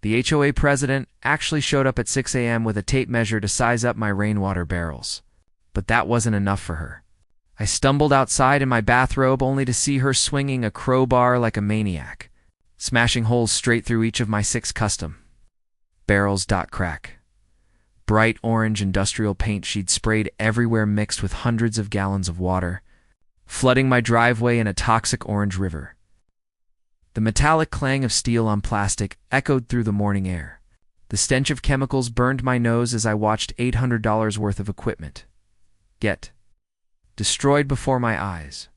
The HOA president actually showed up at 6 a.m. with a tape measure to size up my rainwater barrels. But that wasn't enough for her. I stumbled outside in my bathrobe only to see her swinging a crowbar like a maniac, smashing holes straight through each of my 6 custom barrels. Crack. Bright orange industrial paint she'd sprayed everywhere mixed with hundreds of gallons of water, flooding my driveway in a toxic orange river. The metallic clang of steel on plastic echoed through the morning air. The stench of chemicals burned my nose as I watched $800 worth of equipment get destroyed before my eyes.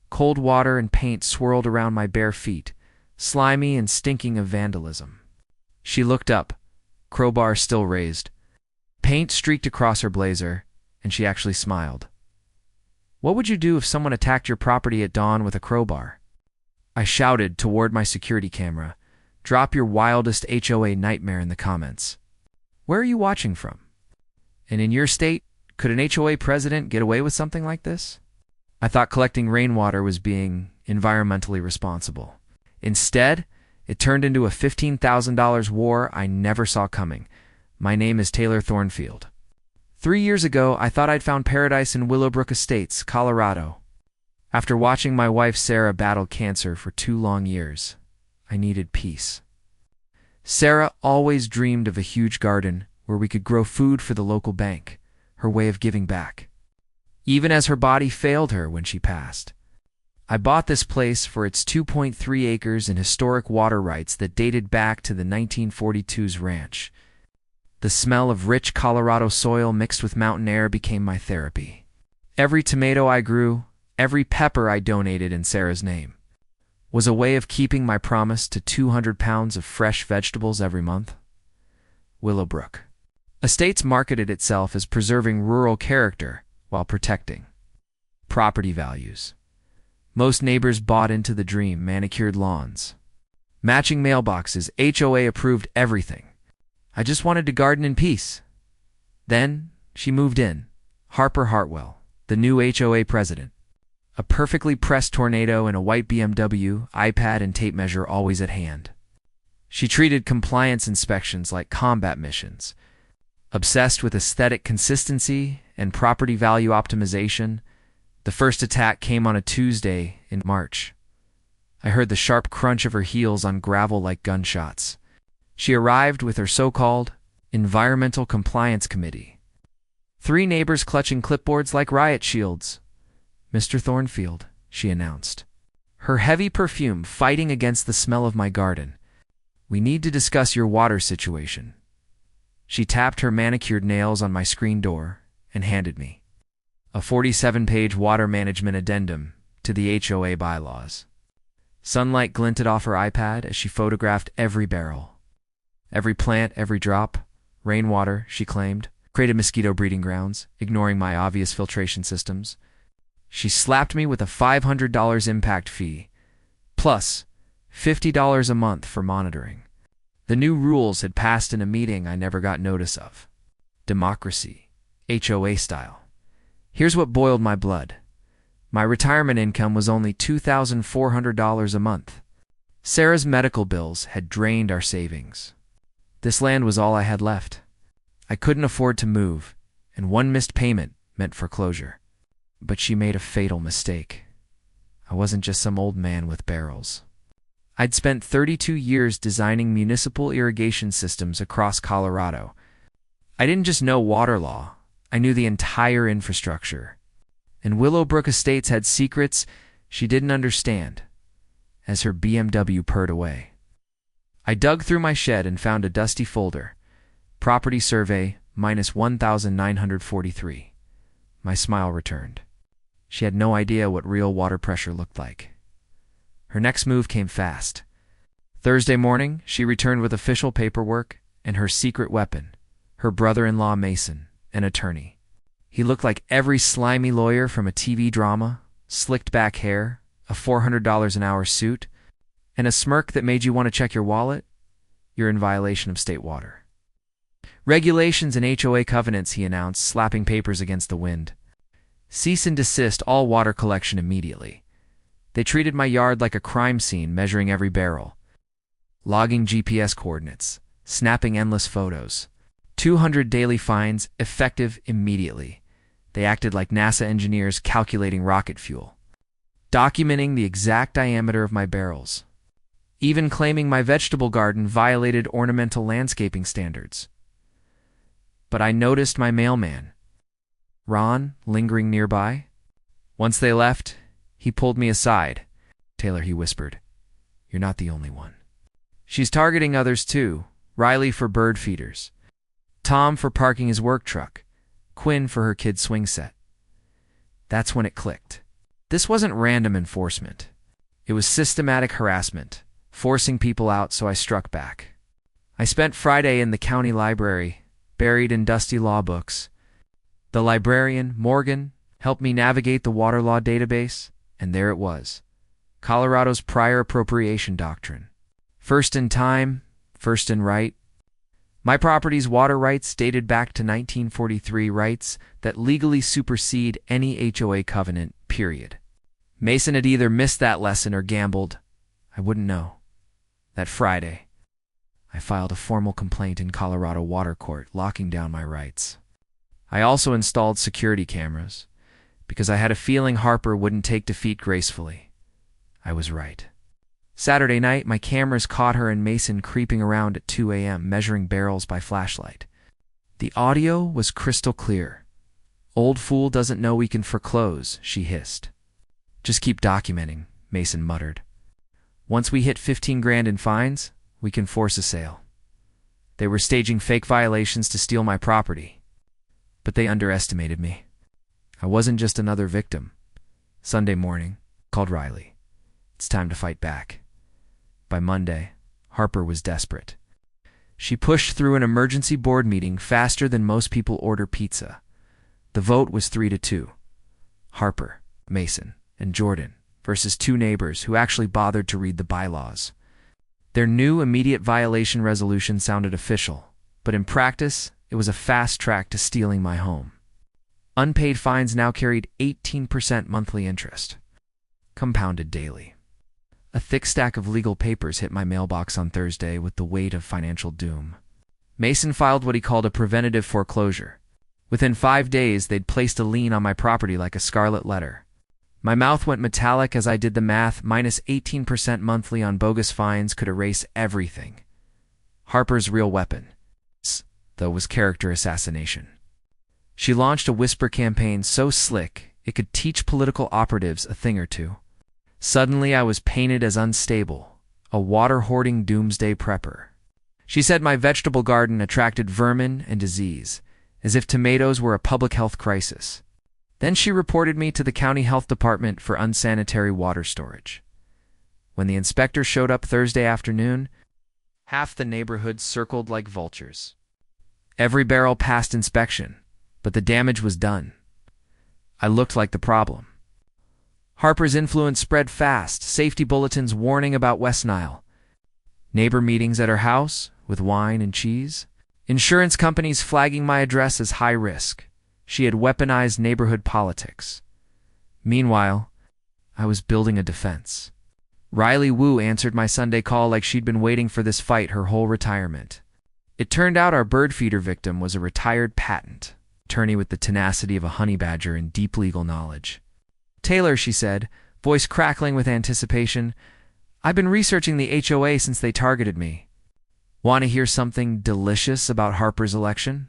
Cold water and paint swirled around my bare feet, slimy and stinking of vandalism. She looked up, crowbar still raised. Paint streaked across her blazer, and she actually smiled. "What would you do if someone attacked your property at dawn with a crowbar?" I shouted toward my security camera. "Drop your wildest HOA nightmare in the comments. Where are you watching from? And in your state, could an HOA president get away with something like this?" I thought collecting rainwater was being environmentally responsible. Instead, it turned into a $15,000 war I never saw coming. My name is Taylor Thornfield. 3 years ago, I thought I'd found paradise in Willowbrook Estates, Colorado. After watching my wife Sarah battle cancer for 2 long years, I needed peace. Sarah always dreamed of a huge garden where we could grow food for the local bank, her way of giving back, even as her body failed her when she passed. I bought this place for its 2.3 acres and historic water rights that dated back to the 1942's ranch. The smell of rich Colorado soil mixed with mountain air became my therapy. Every tomato I grew, every pepper I donated in Sarah's name, was a way of keeping my promise to 200 pounds of fresh vegetables every month. Willowbrook Estates marketed itself as preserving rural character while protecting property values. Most neighbors bought into the dream: manicured lawns, matching mailboxes, HOA-approved everything. I just wanted to garden in peace. Then she moved in, Harper Hartwell, the new HOA president. A perfectly pressed tornado in a white BMW, iPad and tape measure always at hand. She treated compliance inspections like combat missions. Obsessed with aesthetic consistency and property value optimization, the first attack came on a Tuesday in March. I heard the sharp crunch of her heels on gravel like gunshots. She arrived with her so-called Environmental Compliance Committee. 3 neighbors clutching clipboards like riot shields. "Mr. Thornfield," she announced, her heavy perfume fighting against the smell of my garden, "we need to discuss your water situation." She tapped her manicured nails on my screen door and handed me a 47-page water management addendum to the HOA bylaws. Sunlight glinted off her iPad as she photographed every barrel. Every plant, every drop. Rainwater, she claimed, created mosquito breeding grounds, ignoring my obvious filtration systems. She slapped me with a $500 impact fee, plus $50 a month for monitoring. The new rules had passed in a meeting I never got notice of. Democracy, HOA style. Here's what boiled my blood. My retirement income was only $2,400 a month. Sarah's medical bills had drained our savings. This land was all I had left. I couldn't afford to move, and one missed payment meant foreclosure. But she made a fatal mistake. I wasn't just some old man with barrels. I'd spent 32 years designing municipal irrigation systems across Colorado. I didn't just know water law, I knew the entire infrastructure. And Willowbrook Estates had secrets she didn't understand, as her BMW purred away. I dug through my shed and found a dusty folder. Property survey, minus 1,943. My smile returned. She had no idea what real water pressure looked like. Her next move came fast. Thursday morning, she returned with official paperwork and her secret weapon, her brother-in-law Mason, an attorney. He looked like every slimy lawyer from a TV drama, slicked back hair, a $400 an hour suit, and a smirk that made you want to check your wallet. You're in violation of state water regulations and HOA covenants, he announced, slapping papers against the wind. Cease and desist all water collection immediately. They treated my yard like a crime scene, measuring every barrel, logging GPS coordinates, snapping endless photos. 200 daily fines, effective immediately. They acted like NASA engineers calculating rocket fuel. Documenting the exact diameter of my barrels. Even claiming my vegetable garden violated ornamental landscaping standards. But I noticed my mailman, Ron, lingering nearby. Once they left, he pulled me aside. "Taylor," he whispered, "you're not the only one. She's targeting others too. Riley for bird feeders, Tom for parking his work truck, Quinn for her kid's swing set." That's when it clicked. This wasn't random enforcement. It was systematic harassment, forcing people out, so I struck back. I spent Friday in the county library, buried in dusty law books. The librarian, Morgan, helped me navigate the water law database, and there it was. Colorado's prior appropriation doctrine. First in time, first in right. My property's water rights dated back to 1943, rights that legally supersede any HOA covenant, period. Mason had either missed that lesson or gambled. I wouldn't know. That Friday, I filed a formal complaint in Colorado Water Court, locking down my rights. I also installed security cameras, because I had a feeling Harper wouldn't take defeat gracefully. I was right. Saturday night, my cameras caught her and Mason creeping around at 2 a.m., measuring barrels by flashlight. The audio was crystal clear. "Old fool doesn't know we can foreclose," she hissed. "Just keep documenting," Mason muttered. "Once we hit 15 grand in fines, we can force a sale." They were staging fake violations to steal my property. But they underestimated me. I wasn't just another victim. Sunday morning, called Riley. It's time to fight back. By Monday, Harper was desperate. She pushed through an emergency board meeting faster than most people order pizza. The vote was 3-2. Harper, Mason, and Jordan versus two neighbors who actually bothered to read the bylaws. Their new immediate violation resolution sounded official, but in practice, it was a fast track to stealing my home. Unpaid fines now carried 18% monthly interest, compounded daily. A thick stack of legal papers hit my mailbox on Thursday with the weight of financial doom. Mason filed what he called a preventative foreclosure. Within 5 days, they'd placed a lien on my property like a scarlet letter. My mouth went metallic as I did the math. Minus 18% monthly on bogus fines could erase everything. Harper's real weapon, though, was character assassination. She launched a whisper campaign so slick it could teach political operatives a thing or two. Suddenly, I was painted as unstable, a water-hoarding doomsday prepper. She said my vegetable garden attracted vermin and disease, as if tomatoes were a public health crisis. Then she reported me to the county health department for unsanitary water storage. When the inspector showed up Thursday afternoon, half the neighborhood circled like vultures. Every barrel passed inspection, but the damage was done. I looked like the problem. Harper's influence spread fast, safety bulletins warning about West Nile, neighbor meetings at her house with wine and cheese, insurance companies flagging my address as high risk. She had weaponized neighborhood politics. Meanwhile, I was building a defense. Riley Wu answered my Sunday call like she'd been waiting for this fight her whole retirement. It turned out our bird feeder victim was a retired patent attorney with the tenacity of a honey badger and deep legal knowledge. "Taylor," she said, voice crackling with anticipation, "I've been researching the HOA since they targeted me. Want to hear something delicious about Harper's election?"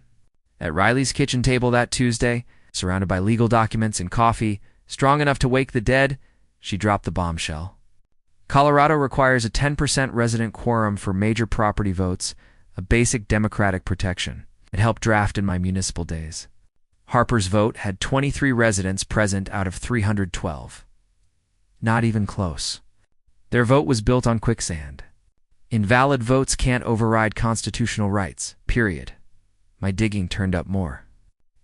At Riley's kitchen table that Tuesday, surrounded by legal documents and coffee, strong enough to wake the dead, she dropped the bombshell. Colorado requires a 10% resident quorum for major property votes, a basic democratic protection. It helped draft in my municipal days. Harper's vote had 23 residents present out of 312. Not even close. Their vote was built on quicksand. Invalid votes can't override constitutional rights, period. My digging turned up more.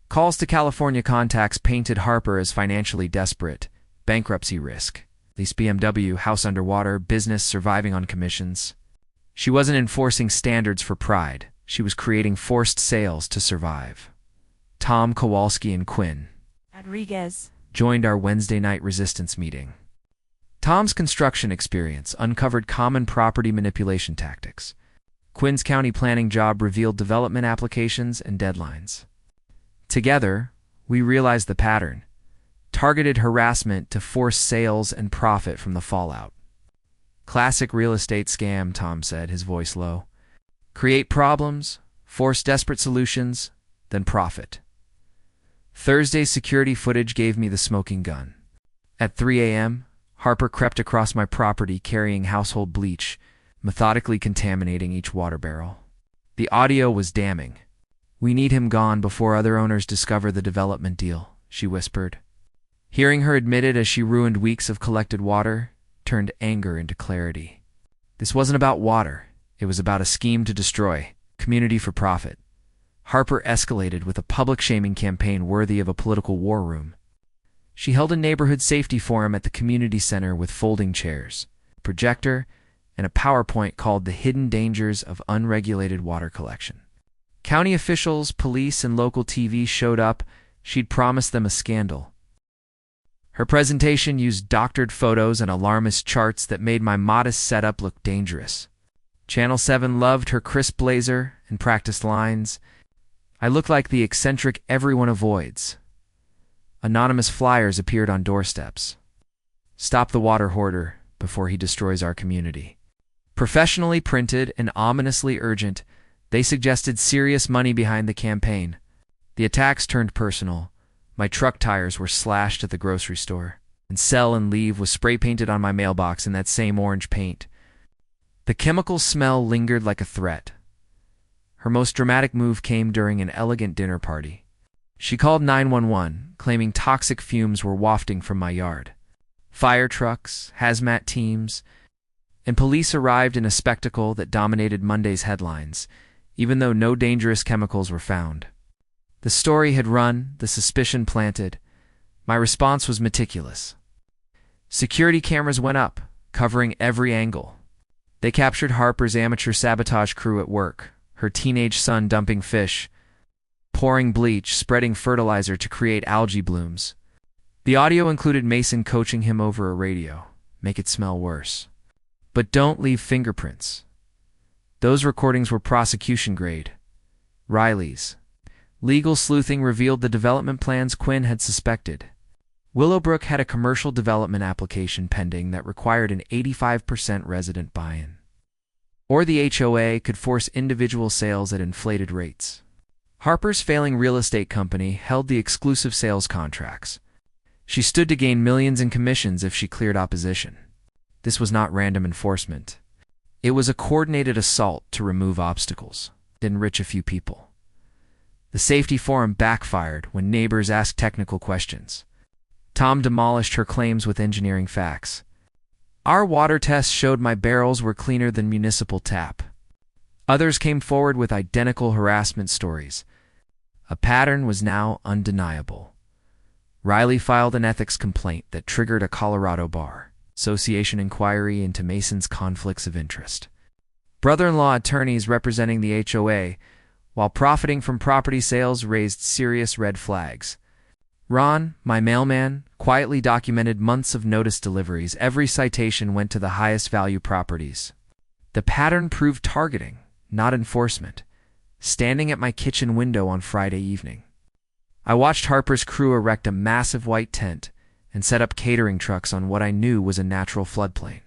Calls to California contacts painted Harper as financially desperate, bankruptcy risk, lease BMW, house underwater, business surviving on commissions. She wasn't enforcing standards for pride. She was creating forced sales to survive. Tom, Kowalski, and Quinn Rodriguez joined our Wednesday night resistance meeting. Tom's construction experience uncovered common property manipulation tactics. Quinn's county planning job revealed development applications and deadlines. Together, we realized the pattern: targeted harassment to force sales and profit from the fallout. Classic real estate scam, Tom said, his voice low. Create problems, force desperate solutions, then profit. Thursday's security footage gave me the smoking gun. At 3 a.m., Harper crept across my property carrying household bleach, methodically contaminating each water barrel. The audio was damning. We need him gone before other owners discover the development deal, she whispered. Hearing her admitted as she ruined weeks of collected water turned anger into clarity. This wasn't about water. It was about a scheme to destroy, community for profit. Harper escalated with a public shaming campaign worthy of a political war room. She held a neighborhood safety forum at the community center with folding chairs, a projector, and a PowerPoint called The Hidden Dangers of Unregulated Water Collection. County officials, police, and local TV showed up. She'd promised them a scandal. Her presentation used doctored photos and alarmist charts that made my modest setup look dangerous. Channel 7 loved her crisp blazer and practiced lines. I looked like the eccentric everyone avoids. Anonymous flyers appeared on doorsteps. Stop the water hoarder before he destroys our community. Professionally printed and ominously urgent, they suggested serious money behind the campaign. The attacks turned personal. My truck tires were slashed at the grocery store, and Sell and Leave was spray-painted on my mailbox in that same orange paint. The chemical smell lingered like a threat. Her most dramatic move came during an elegant dinner party. She called 911, claiming toxic fumes were wafting from my yard. Fire trucks, hazmat teams, and police arrived in a spectacle that dominated Monday's headlines, even though no dangerous chemicals were found. The story had run, the suspicion planted. My response was meticulous. Security cameras went up, covering every angle. They captured Harper's amateur sabotage crew at work, her teenage son dumping fish, pouring bleach, spreading fertilizer to create algae blooms. The audio included Mason coaching him over a radio. Make it smell worse. But don't leave fingerprints. Those recordings were prosecution grade. Riley's. Legal sleuthing revealed the development plans Quinn had suspected. Willowbrook had a commercial development application pending that required an 85% resident buy-in. Or the HOA could force individual sales at inflated rates. Harper's failing real estate company held the exclusive sales contracts. She stood to gain millions in commissions if she cleared opposition. This was not random enforcement. It was a coordinated assault to remove obstacles, enrich a few people. The safety forum backfired when neighbors asked technical questions. Tom demolished her claims with engineering facts. Our water tests showed my barrels were cleaner than municipal tap. Others came forward with identical harassment stories. A pattern was now undeniable. Riley filed an ethics complaint that triggered a Colorado Bar Association inquiry into Mason's conflicts of interest. Brother-in-law attorneys representing the HOA, while profiting from property sales, raised serious red flags. Ron, my mailman, quietly documented months of notice deliveries. Every citation went to the highest value properties. The pattern proved targeting, not enforcement. Standing at my kitchen window on Friday evening, I watched Harper's crew erect a massive white tent and set up catering trucks on what I knew was a natural floodplain.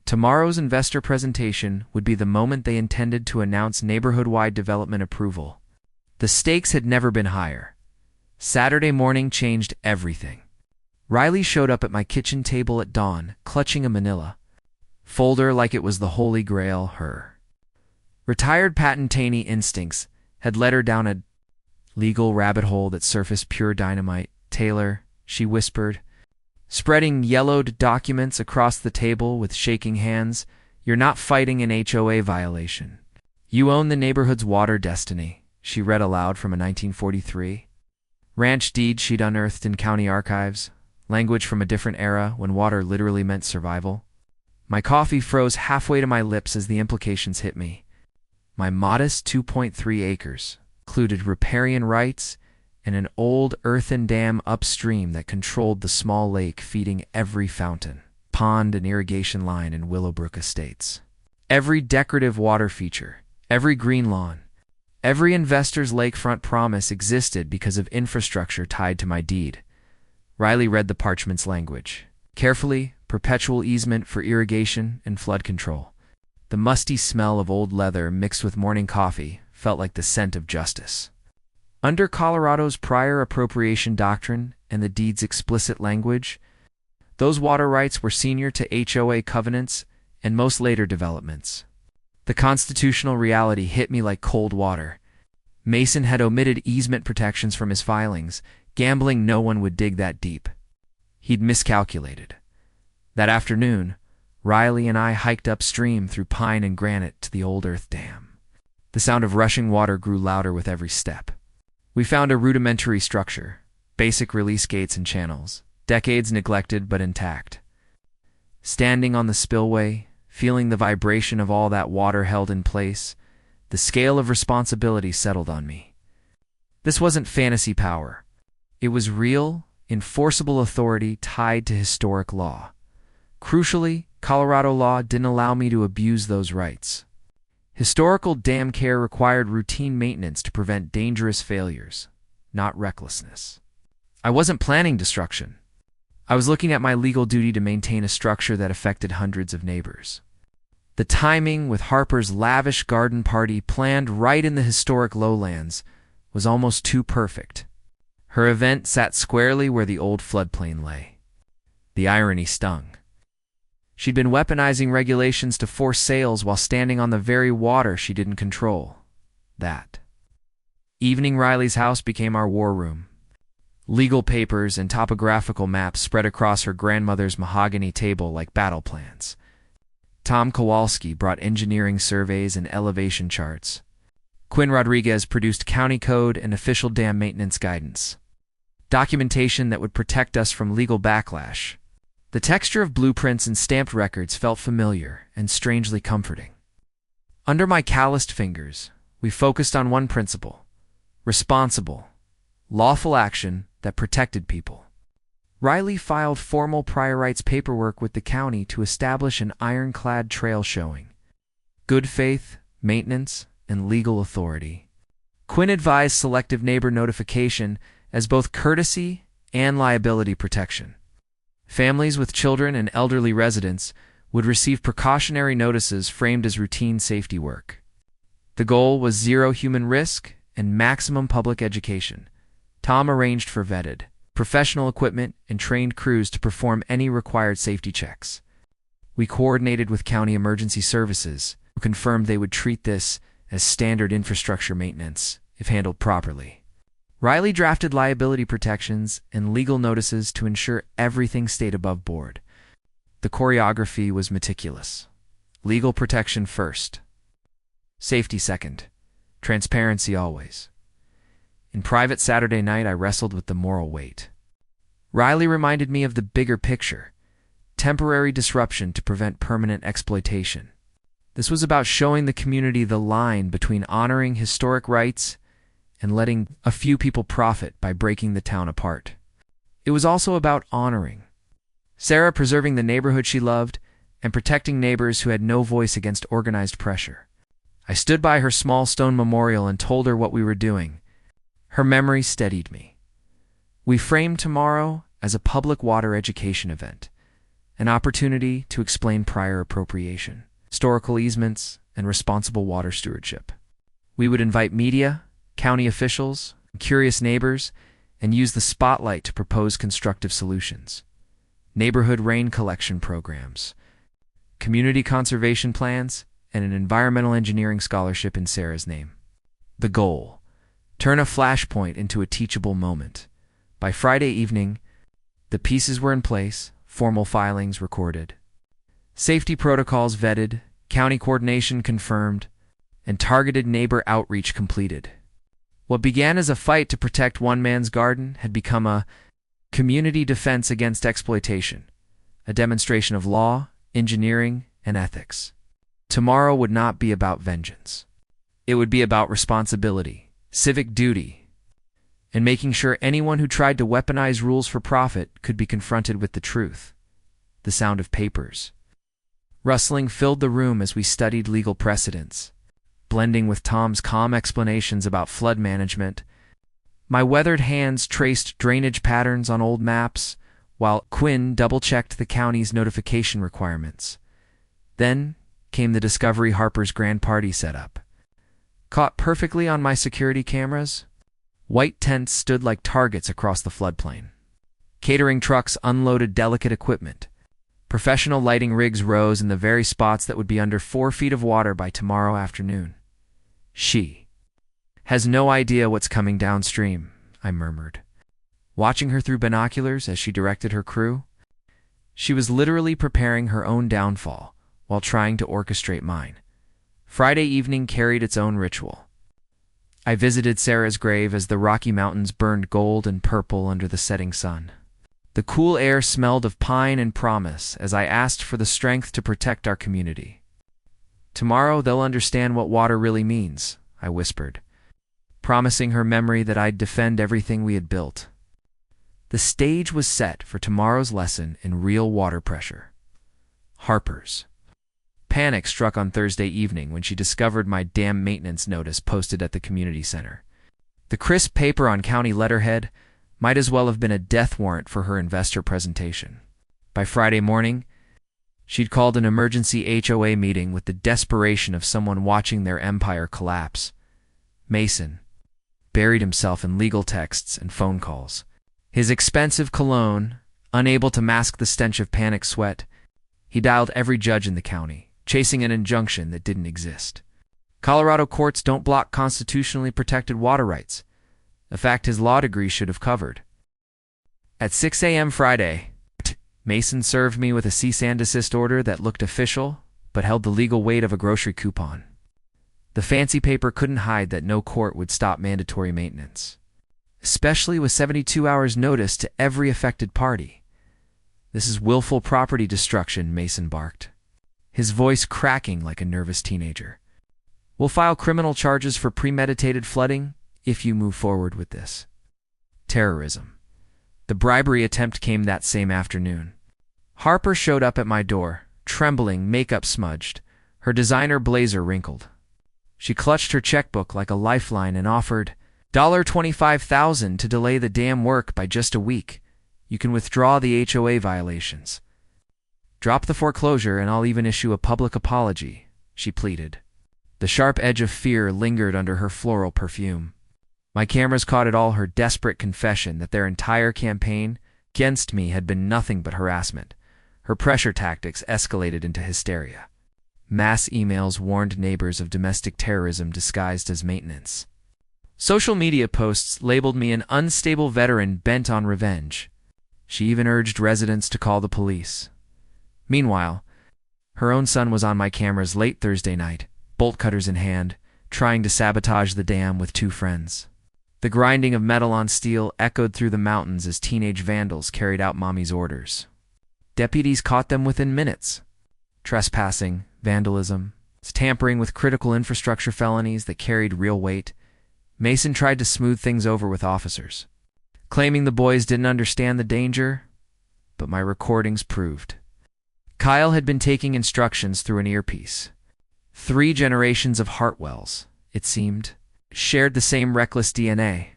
Tomorrow's investor presentation would be the moment they intended to announce neighborhood-wide development approval. The stakes had never been higher. Saturday morning changed everything. Riley showed up at my kitchen table at dawn, clutching a manila folder like it was the Holy Grail. Her retired patentany instincts had led her down a legal rabbit hole that surfaced pure dynamite. Taylor, she whispered, spreading yellowed documents across the table with shaking hands, you're not fighting an HOA violation. You own the neighborhood's water destiny, she read aloud from a 1943 ranch deed she'd unearthed in county archives, language from a different era when water literally meant survival. My coffee froze halfway to my lips as the implications hit me. My modest 2.3 acres included riparian rights and an old earthen dam upstream that controlled the small lake feeding every fountain, pond, and irrigation line in Willowbrook Estates. Every decorative water feature, Every green lawn, every investor's lakefront promise existed because of infrastructure tied to my deed. Riley read the parchment's language. Carefully, perpetual easement for irrigation and flood control. The musty smell of old leather mixed with morning coffee felt like the scent of justice. Under Colorado's prior appropriation doctrine and the deed's explicit language, those water rights were senior to HOA covenants and most later developments. The constitutional reality hit me like cold water. Mason had omitted easement protections from his filings, gambling no one would dig that deep. He'd miscalculated. That afternoon, Riley and I hiked upstream through pine and granite to the old earth dam. The sound of rushing water grew louder with every step. We found a rudimentary structure, basic release gates and channels, decades neglected but intact. Standing on the spillway, feeling the vibration of all that water held in place, the scale of responsibility settled on me. This wasn't fantasy power. It was real, enforceable authority tied to historic law. Crucially, Colorado law didn't allow me to abuse those rights. Historical dam care required routine maintenance to prevent dangerous failures, not recklessness. I wasn't planning destruction. I was looking at my legal duty to maintain a structure that affected hundreds of neighbors. The timing with Harper's lavish garden party planned right in the historic lowlands was almost too perfect. Her event sat squarely where the old floodplain lay. The irony stung. She'd been weaponizing regulations to force sales while standing on the very water she didn't control. That. Evening Riley's house became our war room. Legal papers and topographical maps spread across her grandmother's mahogany table like battle plans. Tom Kowalski brought engineering surveys and elevation charts. Quinn Rodriguez produced county code and official dam maintenance guidance. Documentation that would protect us from legal backlash. The texture of blueprints and stamped records felt familiar and strangely comforting. Under my calloused fingers, we focused on one principle: responsible, lawful action that protected people. Riley filed formal prior rights paperwork with the county to establish an ironclad trail showing good faith, maintenance, and legal authority. Quinn advised selective neighbor notification as both courtesy and liability protection. Families with children and elderly residents would receive precautionary notices framed as routine safety work. The goal was zero human risk and maximum public education. Tom arranged for vetted, professional equipment and trained crews to perform any required safety checks. We coordinated with county emergency services, who confirmed they would treat this as standard infrastructure maintenance if handled properly. Riley drafted liability protections and legal notices to ensure everything stayed above board. The choreography was meticulous. Legal protection first. Safety second. Transparency always. In private Saturday night, I wrestled with the moral weight. Riley reminded me of the bigger picture: temporary disruption to prevent permanent exploitation. This was about showing the community the line between honoring historic rights and letting a few people profit by breaking the town apart. It was also about honoring Sarah, preserving the neighborhood she loved, and protecting neighbors who had no voice against organized pressure. I stood by her small stone memorial and told her what we were doing. Her memory steadied me. We framed tomorrow as a public water education event, an opportunity to explain prior appropriation, historical easements, and responsible water stewardship. We would invite media, county officials, and curious neighbors, and use the spotlight to propose constructive solutions. Neighborhood rain collection programs, community conservation plans, and an environmental engineering scholarship in Sarah's name. The goal: turn a flashpoint into a teachable moment. By Friday evening, the pieces were in place, formal filings recorded, safety protocols vetted, county coordination confirmed, and targeted neighbor outreach completed. What began as a fight to protect one man's garden had become a community defense against exploitation, a demonstration of law, engineering, and ethics. Tomorrow would not be about vengeance. It would be about responsibility, civic duty, and making sure anyone who tried to weaponize rules for profit could be confronted with the truth. The sound of papers rustling filled the room as we studied legal precedents. blending with Tom's calm explanations about flood management. My weathered hands traced drainage patterns on old maps, while Quinn double-checked the county's notification requirements. Then came the discovery Harper's grand party setup. Caught perfectly on my security cameras, white tents stood like targets across the floodplain. Catering trucks unloaded delicate equipment. Professional lighting rigs rose in the very spots that would be under 4 feet of water by tomorrow afternoon. She has no idea what's coming downstream, I murmured, watching her through binoculars as she directed her crew. She was literally preparing her own downfall while trying to orchestrate mine. Friday evening carried its own ritual. I visited Sarah's grave as the Rocky Mountains burned gold and purple under the setting sun. The cool air smelled of pine and promise as I asked for the strength to protect our community. Tomorrow they'll understand what water really means, I whispered, promising her memory that I'd defend everything we had built. The stage was set for tomorrow's lesson in real water pressure. Harper's. Panic struck on Thursday evening when she discovered my dam maintenance notice posted at the community center. The crisp paper on county letterhead might as well have been a death warrant for her investor presentation. By Friday morning, she'd called an emergency HOA meeting with the desperation of someone watching their empire collapse. Mason buried himself in legal texts and phone calls. His expensive cologne, unable to mask the stench of panic sweat, he dialed every judge in the county, chasing an injunction that didn't exist. Colorado courts don't block constitutionally protected water rights, a fact his law degree should have covered. At 6 a.m. Friday, Mason served me with a cease and desist order that looked official, but held the legal weight of a grocery coupon. The fancy paper couldn't hide that no court would stop mandatory maintenance, especially with 72 hours' notice to every affected party. This is willful property destruction, Mason barked, his voice cracking like a nervous teenager. We'll file criminal charges for premeditated flooding if you move forward with this. Terrorism. The bribery attempt came that same afternoon. Harper showed up at my door, trembling, makeup smudged, her designer blazer wrinkled. She clutched her checkbook like a lifeline and offered $25,000 to delay the dam work by just a week. You can withdraw the HOA violations. Drop the foreclosure and I'll even issue a public apology, she pleaded. The sharp edge of fear lingered under her floral perfume. My cameras caught it all, her desperate confession that their entire campaign against me had been nothing but harassment. Her pressure tactics escalated into hysteria. Mass emails warned neighbors of domestic terrorism disguised as maintenance. Social media posts labeled me an unstable veteran bent on revenge. She even urged residents to call the police. Meanwhile, her own son was on my cameras late Thursday night, bolt cutters in hand, trying to sabotage the dam with 2 friends. The grinding of metal on steel echoed through the mountains as teenage vandals carried out Mommy's orders. Deputies caught them within minutes. Trespassing, vandalism, tampering with critical infrastructure felonies that carried real weight. Mason tried to smooth things over with officers, claiming the boys didn't understand the danger, but my recordings proved. Kyle had been taking instructions through an earpiece. 3 generations of Hartwells, it seemed, shared the same reckless DNA.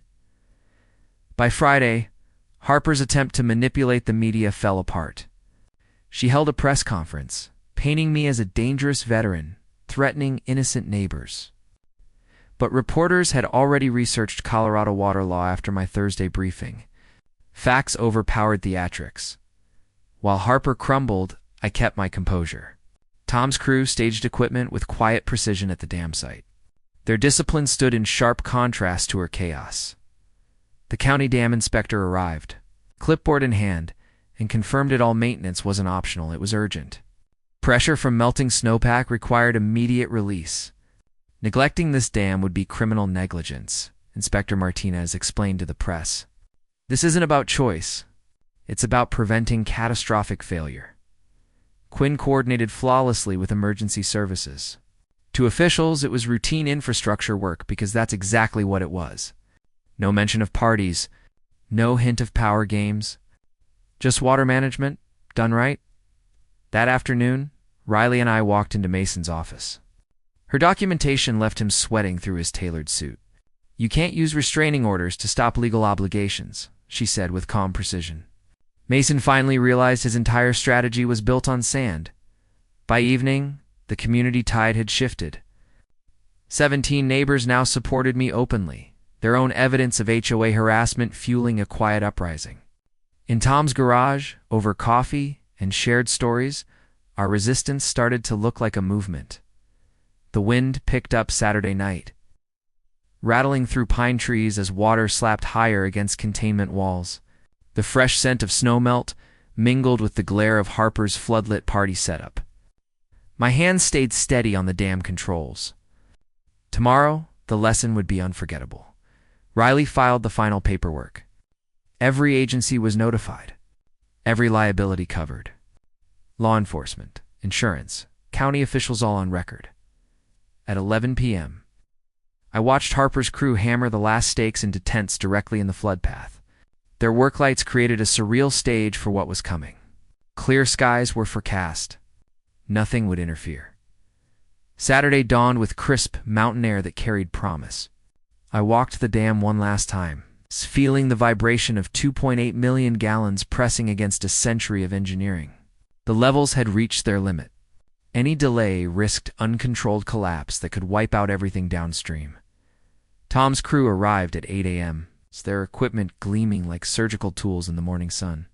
By Friday, Harper's attempt to manipulate the media fell apart. She held a press conference, painting me as a dangerous veteran, threatening innocent neighbors. But reporters had already researched Colorado water law after my Thursday briefing. Facts overpowered theatrics. While Harper crumbled, I kept my composure. Tom's crew staged equipment with quiet precision at the dam site. Their discipline stood in sharp contrast to her chaos. The county dam inspector arrived, clipboard in hand, and confirmed that all maintenance wasn't optional, it was urgent. Pressure from melting snowpack required immediate release. Neglecting this dam would be criminal negligence, Inspector Martinez explained to the press. This isn't about choice. It's about preventing catastrophic failure. Quinn coordinated flawlessly with emergency services. To officials, it was routine infrastructure work because that's exactly what it was. No mention of parties, no hint of power games. Just water management, done right. That afternoon, Riley and I walked into Mason's office. Her documentation left him sweating through his tailored suit. "You can't use restraining orders to stop legal obligations," she said with calm precision. Mason finally realized his entire strategy was built on sand. By evening, the community tide had shifted. 17 neighbors now supported me openly, their own evidence of HOA harassment fueling a quiet uprising. In Tom's garage, over coffee and shared stories, our resistance started to look like a movement. The wind picked up Saturday night, rattling through pine trees as water slapped higher against containment walls. The fresh scent of snowmelt mingled with the glare of Harper's floodlit party setup. My hands stayed steady on the dam controls. Tomorrow, the lesson would be unforgettable. Riley filed the final paperwork. Every agency was notified. Every liability covered. Law enforcement, insurance, county officials all on record. At 11 p.m., I watched Harper's crew hammer the last stakes into tents directly in the flood path. Their work lights created a surreal stage for what was coming. Clear skies were forecast. Nothing would interfere. Saturday dawned with crisp mountain air that carried promise. I walked the dam one last time, feeling the vibration of 2.8 million gallons pressing against a century of engineering. The levels had reached their limit. Any delay risked uncontrolled collapse that could wipe out everything downstream. Tom's crew arrived at 8 a.m., their equipment gleaming like surgical tools in the morning sun.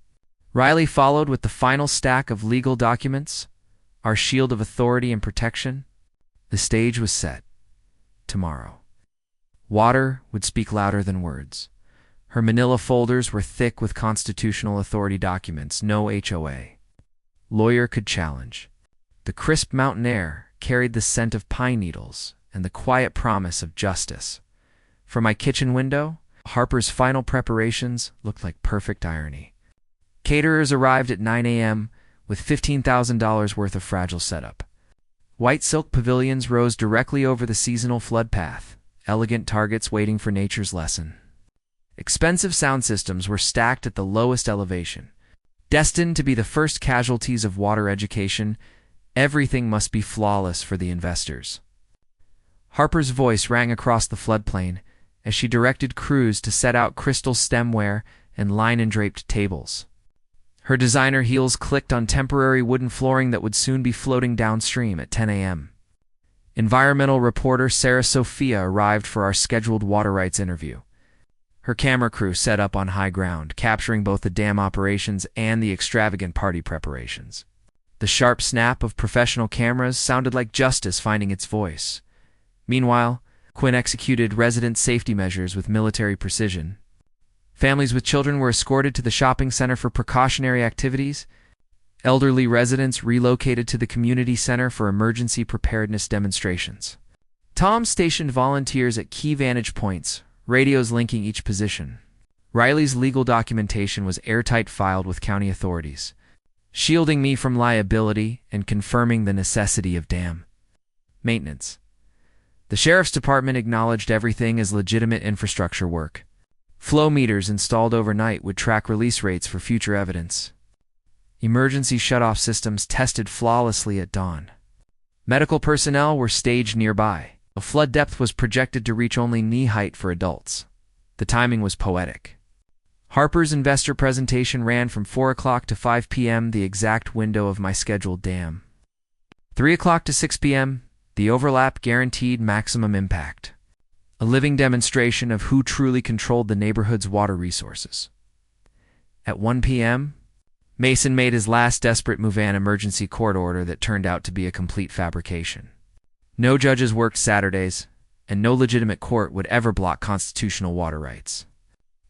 Riley followed with the final stack of legal documents, our shield of authority and protection. The stage was set. Tomorrow. Water would speak louder than words. Her manila folders were thick with constitutional authority documents, no HOA. Lawyer could challenge. The crisp mountain air carried the scent of pine needles and the quiet promise of justice. From my kitchen window, Harper's final preparations looked like perfect irony. Caterers arrived at 9 a.m. with $15,000 worth of fragile setup. White silk pavilions rose directly over the seasonal flood path, elegant targets waiting for nature's lesson. Expensive sound systems were stacked at the lowest elevation. Destined to be the first casualties of water education, everything must be flawless for the investors. Harper's voice rang across the floodplain as she directed crews to set out crystal stemware and line-endraped tables. Her designer heels clicked on temporary wooden flooring that would soon be floating downstream at 10 a.m. Environmental reporter Sarah Sophia arrived for our scheduled water rights interview. Her camera crew set up on high ground, capturing both the dam operations and the extravagant party preparations. The sharp snap of professional cameras sounded like justice finding its voice. Meanwhile, Quinn executed resident safety measures with military precision. Families with children were escorted to the shopping center for precautionary activities. Elderly residents relocated to the community center for emergency preparedness demonstrations. Tom stationed volunteers at key vantage points, radios linking each position. Riley's legal documentation was airtight filed with county authorities, shielding me from liability and confirming the necessity of dam maintenance. The sheriff's department acknowledged everything as legitimate infrastructure work. Flow meters installed overnight would track release rates for future evidence. Emergency shutoff systems tested flawlessly at dawn. Medical personnel were staged nearby. A flood depth was projected to reach only knee height for adults. The timing was poetic. Harper's investor presentation ran from 4 o'clock to 5 p.m., the exact window of my scheduled dam. 3 o'clock to 6 p.m., the overlap guaranteed maximum impact. A living demonstration of who truly controlled the neighborhood's water resources. At 1 p.m., Mason made his last desperate move-in emergency court order that turned out to be a complete fabrication. No judges worked Saturdays, and no legitimate court would ever block constitutional water rights.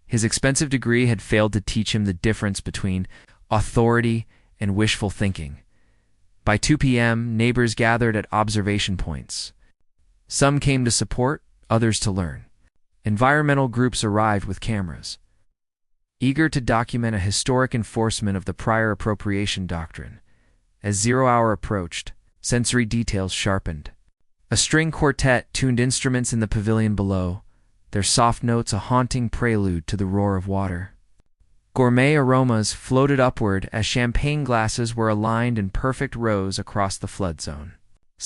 His expensive degree had failed to teach him the difference between authority and wishful thinking. By 2 p.m., neighbors gathered at observation points. Some came to support, others to learn. Environmental groups arrived with cameras, eager to document a historic enforcement of the prior appropriation doctrine. As 0 hour approached, sensory details sharpened. A string quartet tuned instruments in the pavilion below, their soft notes a haunting prelude to the roar of water. Gourmet aromas floated upward as champagne glasses were aligned in perfect rows across the flood zone.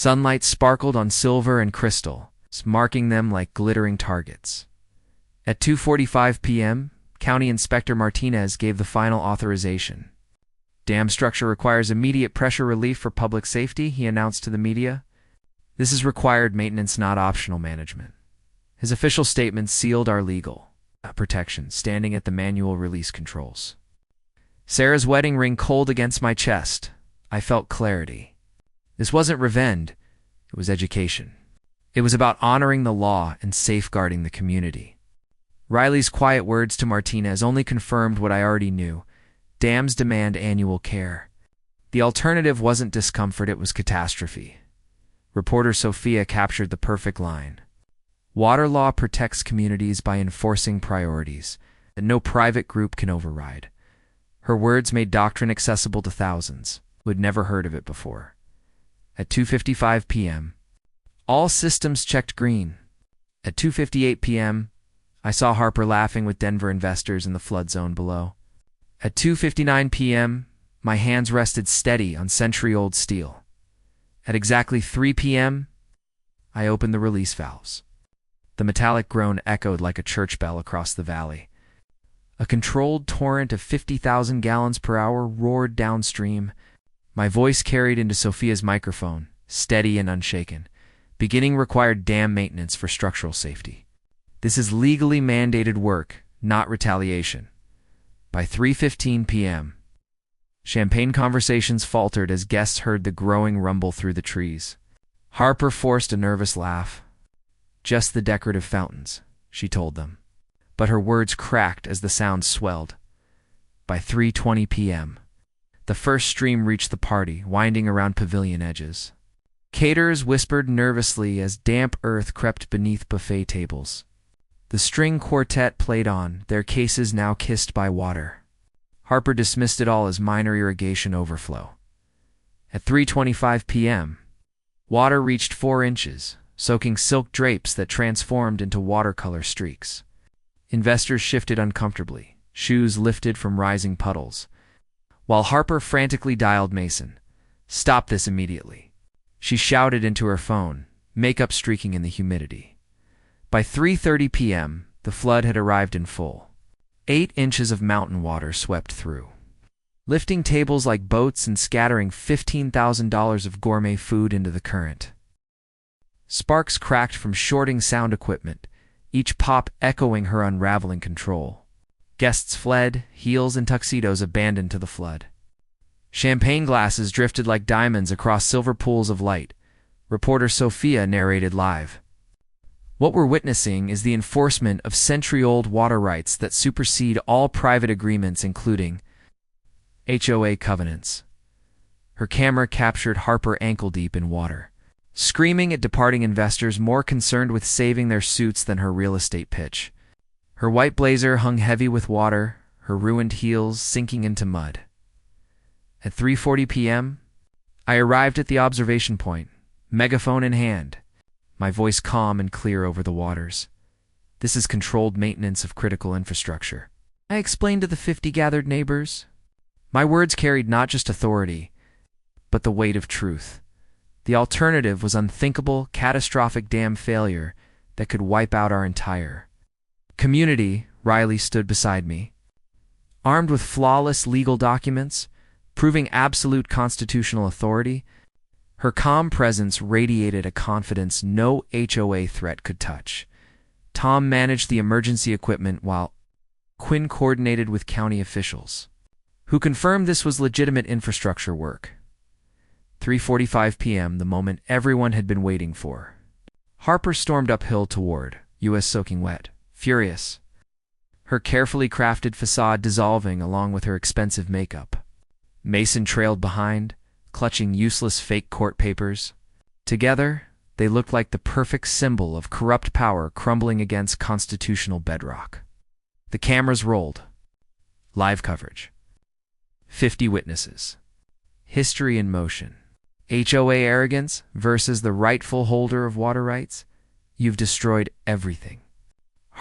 Sunlight sparkled on silver and crystal, marking them like glittering targets. At 2:45 p.m., County Inspector Martinez gave the final authorization. Dam structure requires immediate pressure relief for public safety, he announced to the media. This is required maintenance, not optional management. His official statement sealed our legal protection, standing at the manual release controls. Sarah's wedding ring cold against my chest. I felt clarity. This wasn't revenge, it was education. It was about honoring the law and safeguarding the community. Riley's quiet words to Martinez only confirmed what I already knew. Dams demand annual care. The alternative wasn't discomfort, it was catastrophe. Reporter Sophia captured the perfect line. Water law protects communities by enforcing priorities that no private group can override. Her words made doctrine accessible to thousands who had never heard of it before. At 2:55 p.m., all systems checked green. At 2:58 p.m., I saw Harper laughing with Denver investors in the flood zone below. At 2:59 p.m., my hands rested steady on century-old steel. At exactly 3 p.m., I opened the release valves. The metallic groan echoed like a church bell across the valley. A controlled torrent of 50,000 gallons per hour roared downstream. My voice carried into Sophia's microphone, steady and unshaken. Beginning required dam maintenance for structural safety. This is legally mandated work, not retaliation. By 3:15 p.m., champagne conversations faltered as guests heard the growing rumble through the trees. Harper forced a nervous laugh. Just the decorative fountains, she told them. But her words cracked as the sound swelled. By 3:20 p.m., the first stream reached the party, winding around pavilion edges. Caterers whispered nervously as damp earth crept beneath buffet tables. The string quartet played on, their cases now kissed by water. Harper dismissed it all as minor irrigation overflow. At 3:25 p.m., water reached 4 inches, soaking silk drapes that transformed into watercolor streaks. Investors shifted uncomfortably, shoes lifted from rising puddles. While Harper frantically dialed Mason. "Stop this immediately," she shouted into her phone, makeup streaking in the humidity. By 3:30 p.m., the flood had arrived in full. 8 inches of mountain water swept through, lifting tables like boats and scattering $15,000 of gourmet food into the current. Sparks cracked from shorting sound equipment, each pop echoing her unraveling control. Guests fled, heels and tuxedos abandoned to the flood. Champagne glasses drifted like diamonds across silver pools of light. Reporter Sophia narrated live. What we're witnessing is the enforcement of century-old water rights that supersede all private agreements, including HOA covenants. Her camera captured Harper ankle-deep in water, screaming at departing investors more concerned with saving their suits than her real estate pitch. Her white blazer hung heavy with water, her ruined heels sinking into mud. At 3:40 p.m., I arrived at the observation point, megaphone in hand, my voice calm and clear over the waters. "This is controlled maintenance of critical infrastructure," I explained to the 50 gathered neighbors. My words carried not just authority, but the weight of truth. The alternative was unthinkable, catastrophic dam failure that could wipe out our entire community. Riley stood beside me, armed with flawless legal documents, proving absolute constitutional authority. Her calm presence radiated a confidence no HOA threat could touch. Tom managed the emergency equipment while Quinn coordinated with county officials, who confirmed this was legitimate infrastructure work. 3:45 p.m., the moment everyone had been waiting for. Harper stormed uphill toward U.S. soaking wet, furious, her carefully crafted facade dissolving along with her expensive makeup. Mason trailed behind, clutching useless fake court papers. Together, they looked like the perfect symbol of corrupt power crumbling against constitutional bedrock. The cameras rolled. Live coverage. 50 witnesses. History in motion. HOA arrogance versus the rightful holder of water rights. You've destroyed everything.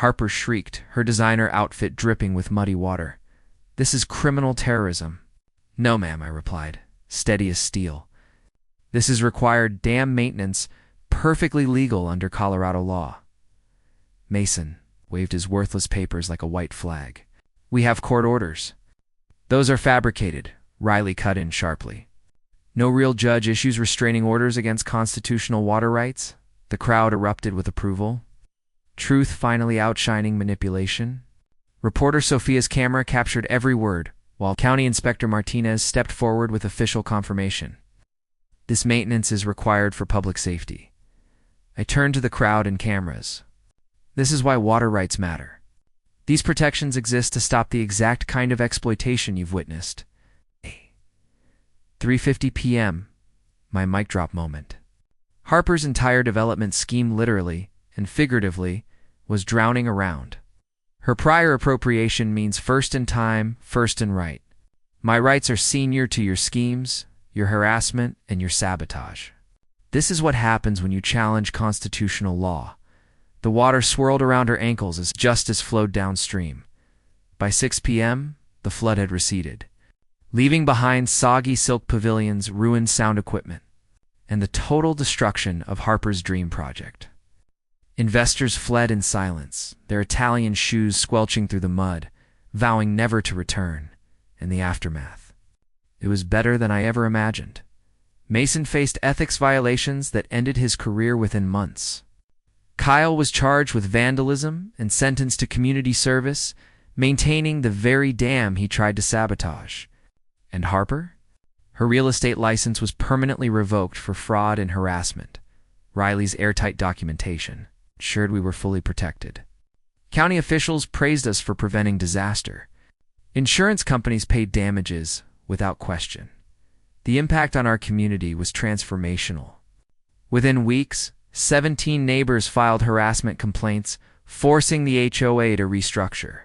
Harper shrieked, her designer outfit dripping with muddy water. "This is criminal terrorism." "No, ma'am," I replied, steady as steel. This is required dam maintenance, perfectly legal under Colorado law. Mason waved his worthless papers like a white flag. We have court orders. Those are fabricated, Riley cut in sharply. No real judge issues restraining orders against constitutional water rights? The crowd erupted with approval. Truth finally outshining manipulation. Reporter Sophia's camera captured every word, while County Inspector Martinez stepped forward with official confirmation. This maintenance is required for public safety. I turned to the crowd and cameras. This is why water rights matter. These protections exist to stop the exact kind of exploitation you've witnessed. 3:50 p.m., my mic drop moment. Harper's entire development scheme literally and figuratively was drowning around. Her prior appropriation means first in time, first in right. My rights are senior to your schemes, your harassment, and your sabotage. This is what happens when you challenge constitutional law. The water swirled around her ankles as justice flowed downstream. By 6 p.m., the flood had receded, leaving behind soggy silk pavilions, ruined sound equipment, and the total destruction of Harper's dream project. Investors fled in silence, their Italian shoes squelching through the mud, vowing never to return. In the aftermath, it was better than I ever imagined. Mason faced ethics violations that ended his career within months. Kyle was charged with vandalism and sentenced to community service, maintaining the very dam he tried to sabotage. And Harper? Her real estate license was permanently revoked for fraud and harassment. Riley's airtight documentation ensured we were fully protected. County officials praised us for preventing disaster. Insurance companies paid damages without question. The impact on our community was transformational. Within weeks, 17 neighbors filed harassment complaints, forcing the HOA to restructure.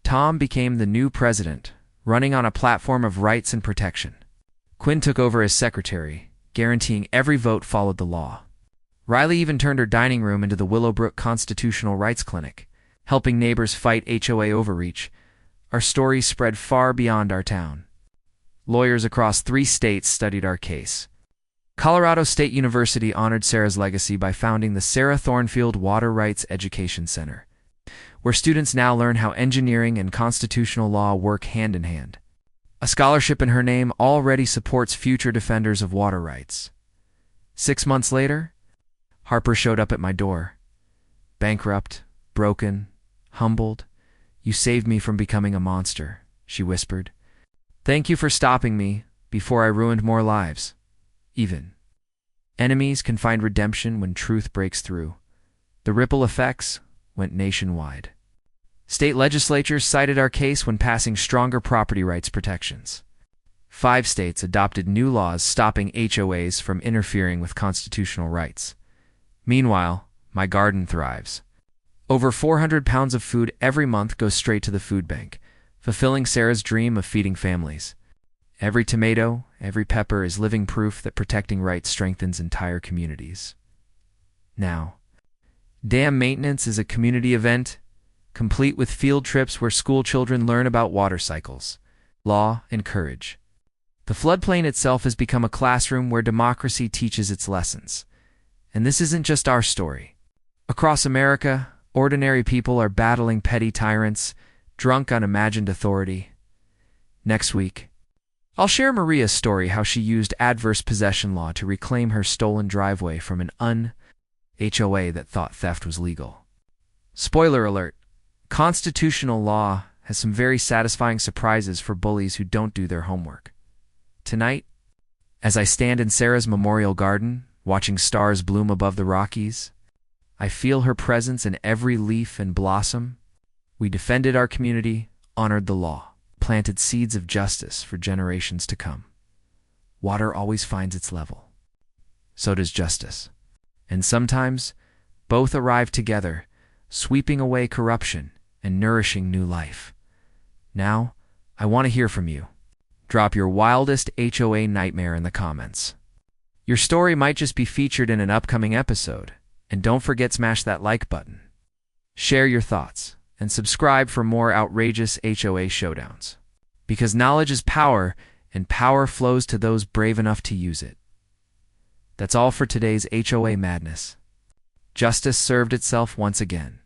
Tom became the new president, running on a platform of rights and protection. Quinn took over as secretary, guaranteeing every vote followed the law. Riley even turned her dining room into the Willowbrook Constitutional Rights Clinic, helping neighbors fight HOA overreach. Our story spread far beyond our town. Lawyers across 3 states studied our case. Colorado State University honored Sarah's legacy by founding the Sarah Thornfield Water Rights Education Center, where students now learn how engineering and constitutional law work hand in hand. A scholarship in her name already supports future defenders of water rights. 6 months later, Harper showed up at my door. Bankrupt, broken, humbled. You saved me from becoming a monster, she whispered. Thank you for stopping me before I ruined more lives. Even enemies can find redemption when truth breaks through. The ripple effects went nationwide. State legislatures cited our case when passing stronger property rights protections. 5 states adopted new laws stopping HOAs from interfering with constitutional rights. Meanwhile, my garden thrives. Over 400 pounds of food every month goes straight to the food bank, fulfilling Sarah's dream of feeding families. Every tomato, every pepper is living proof that protecting rights strengthens entire communities. Now, dam maintenance is a community event, complete with field trips where school children learn about water cycles, law, and courage. The floodplain itself has become a classroom where democracy teaches its lessons. And this isn't just our story. Across America, ordinary people are battling petty tyrants, drunk on imagined authority. Next week, I'll share Maria's story how she used adverse possession law to reclaim her stolen driveway from an HOA that thought theft was legal. Spoiler alert, constitutional law has some very satisfying surprises for bullies who don't do their homework. Tonight, as I stand in Sarah's memorial garden, watching stars bloom above the Rockies, I feel her presence in every leaf and blossom. We defended our community, honored the law, planted seeds of justice for generations to come. Water always finds its level. So does justice. And sometimes, both arrive together, sweeping away corruption and nourishing new life. Now, I want to hear from you. Drop your wildest HOA nightmare in the comments. Your story might just be featured in an upcoming episode, and don't forget to smash that like button. Share your thoughts, and subscribe for more outrageous HOA showdowns. Because knowledge is power, and power flows to those brave enough to use it. That's all for today's HOA madness. Justice served itself once again.